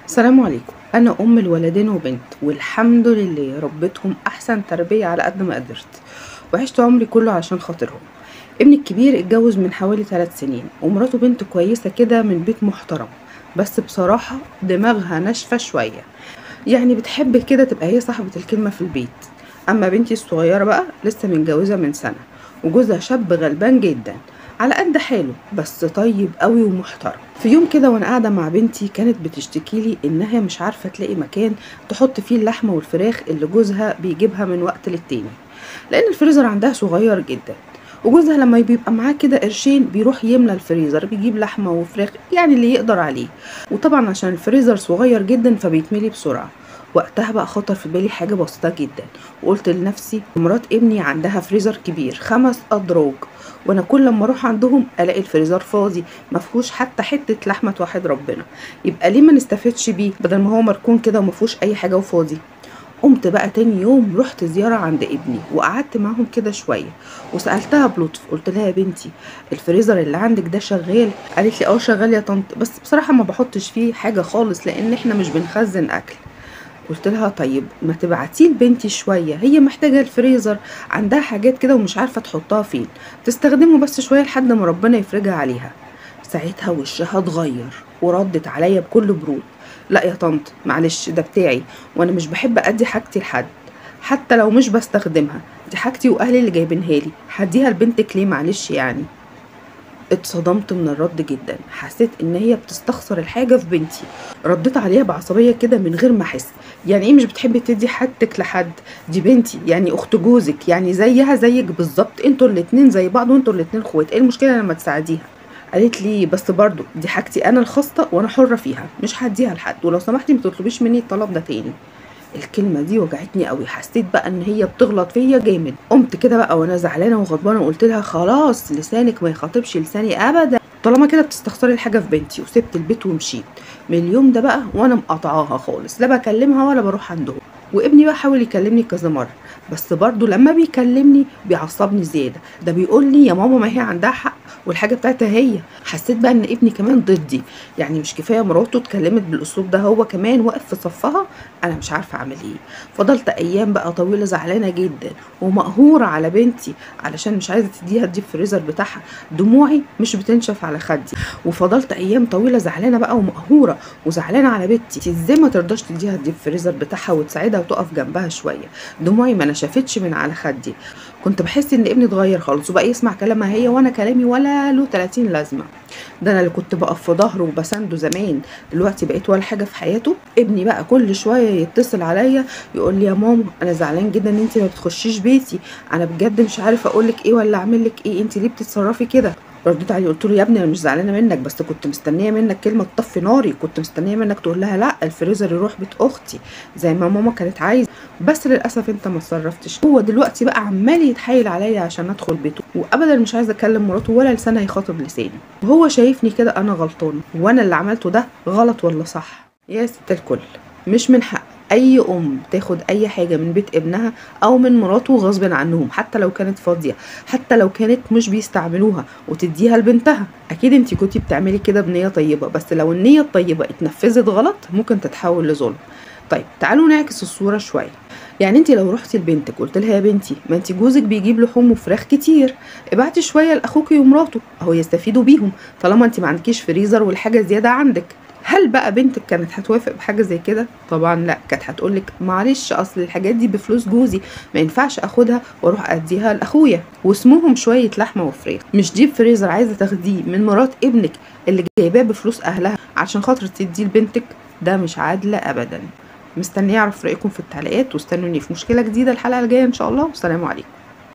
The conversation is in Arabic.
السلام عليكم. انا ام الولدين وبنت والحمد لله ربيتهم احسن تربيه على قد ما قدرت، وعشت عمري كله عشان خاطرهم. ابني الكبير اتجوز من حوالي 3 سنين ومراته بنت كويسه كده من بيت محترم، بس بصراحه دماغها ناشفه شويه، يعني بتحب كده تبقى هي صاحبه الكلمه في البيت. اما بنتي الصغيره بقى لسه متجوزه من سنه، وجوزها شاب غلبان جدا على قد حاله بس طيب قوي ومحترم. في يوم كده وانا قاعده مع بنتي كانت بتشتكي لي انها مش عارفه تلاقي مكان تحط فيه اللحمه والفراخ اللي جوزها بيجيبها من وقت للتاني، لان الفريزر عندها صغير جدا، وجوزها لما بيبقى معاه كده قرشين بيروح يملى الفريزر بيجيب لحمه وفراخ يعني اللي يقدر عليه، وطبعا عشان الفريزر صغير جدا فبيتملي بسرعه. وقتها بقى خطر في بالي حاجه بسيطه جدا، وقلت لنفسي مرات ابني عندها فريزر كبير 5 ادراج، وانا كل لما اروح عندهم الاقي الفريزر فاضي مفهوش حتى حته لحمه توحد ربنا، يبقى ليه ما نستفدش بيه بدل ما هو مركون كده ومفهوش اي حاجه وفاضي. قمت بقى تاني يوم رحت زيارة عند ابني وقعدت معاهم كده شوية، وسألتها بلطف قلت لها يا بنتي الفريزر اللي عندك ده شغال؟ قالت لي اه شغال يا طنط، بس بصراحة ما بحطش فيه حاجة خالص لان احنا مش بنخزن اكل. قلت لها طيب ما تبعتيه لبنتي شويه، هي محتاجه الفريزر، عندها حاجات كده ومش عارفه تحطها فين، تستخدمه بس شويه لحد ما ربنا يفرجها عليها. ساعتها وشها اتغير وردت عليا بكل برود، لا يا طنط معلش ده بتاعي، وانا مش بحب ادي حاجتي لحد حتى لو مش بستخدمها، دي حاجتي واهلي اللي جايبينها لي، هديها لبنتك ليه معلش يعني. اتصدمت من الرد جدا، حسيت ان هي بتستخسر الحاجه في بنتي. رديت عليها بعصبيه كده من غير ما احس، يعني ايه مش بتحبي تدي حاجتك لحد؟ دي بنتي يعني اخت جوزك، يعني زيها زيك بالظبط، انتوا الاتنين زي بعض وانتوا الاتنين اخوات، ايه المشكله لما تساعديها؟ قالت لي بس برضو دي حاجتي انا الخاصه وانا حره فيها، مش هديها لحد، ولو سمحتي ما تطلبيش مني الطلب ده تاني. الكلمه دي وجعتني قوي، حسيت بقى ان هي بتغلط فيا جامد. قمت كده بقى وانا زعلانه وغضبانه وقلت لها خلاص لسانك ما يخاطبش لساني ابدا، طالما كده بتستخسري الحاجه في بنتي، وسبت البيت ومشيت. من اليوم ده بقى وانا مقاطعاها خالص، لا بكلمها ولا بروح عندهم. وابني بقى حاول يكلمني كذا مره، بس برضو لما بيكلمني بيعصبني زياده، ده بيقول لي يا ماما ما هي عندها حق والحاجه بتاعتها هي. حسيت بقى ان ابني كمان ضدي، يعني مش كفايه مراته اتكلمت بالاسلوب ده هو كمان واقف في صفها، انا مش عارفه اعمل ايه. فضلت ايام بقى طويله زعلانه جدا ومقهوره على بنتي علشان مش عايزه تديها الديب فريزر بتاعها، دموعي مش بتنشف على خدي. وفضلت ايام طويله زعلانه بقى ومقهوره وزعلانه على بنتي، ازاي ما ترضاش تديها الديب فريزر بتاعها وتساعدها وتقف جنبها شويه، دموعي ما نشفتش من على خدي. كنت بحس ان ابني اتغير خالص وبقى يسمع كلامها هي، وانا كلامي ولا له 30 لازمه. ده انا اللي كنت بقف في ظهره وبسنده زمان، دلوقتي بقيت ولا حاجه في حياته. ابني بقى كل شويه يتصل عليا يقول لي يا ماما انا زعلان جدا ان انت ما بتخشيش بيتي، انا بجد مش عارفه اقول لك ايه ولا اعمل لك ايه، انت ليه بتتصرفي كده؟ رديت عليه قلت له يا ابني انا مش زعلانه منك، بس كنت مستنيه منك كلمه تطفي ناري، كنت مستنيه منك تقول لها لا الفريزر يروح بيت اختي زي ما ماما كانت عايزه، بس للاسف انت ما اتصرفتش. هو دلوقتي بقى عمال يتحايل عليا عشان ادخل بيته، وابدا مش عايزه اكلم مراته ولا لسانها يخاطب لساني، وهو شايفني كده انا غلطانه، وانا اللي عملته ده غلط ولا صح؟ يا ست الكل، مش من حق اي ام تاخد اي حاجه من بيت ابنها او من مراته غصب عنهم، حتى لو كانت فاضيه، حتى لو كانت مش بيستعملوها، وتديها لبنتها. اكيد انتي كنتي بتعملي كده بنيه طيبه، بس لو النيه الطيبه اتنفذت غلط ممكن تتحول لظلم. طيب تعالوا نعكس الصوره شويه، يعني انت لو رحتي لبنتك قلت لها يا بنتي ما انت جوزك بيجيب لحوم وفراخ كتير، ابعتي شويه لاخوكي ومراته اهو يستفيدوا بيهم، طالما انت ما عندكيش فريزر والحاجه زياده عندك. هل بقى بنتك كانت هتوافق بحاجه زي كده؟ طبعا لا، كانت هتقولك معلش اصل الحاجات دي بفلوس جوزي، ما ينفعش اخدها واروح اديها لاخويا، واسمهم شويه لحمه وفراخ، مش ديب فريزر عايزه تاخديه من مرات ابنك اللي جايباه بفلوس اهلها عشان خاطر تديه لبنتك. ده مش عادله ابدا. مستنيه اعرف رايكم في التعليقات، واستنوني في مشكله جديده الحلقه الجايه ان شاء الله، والسلام عليكم.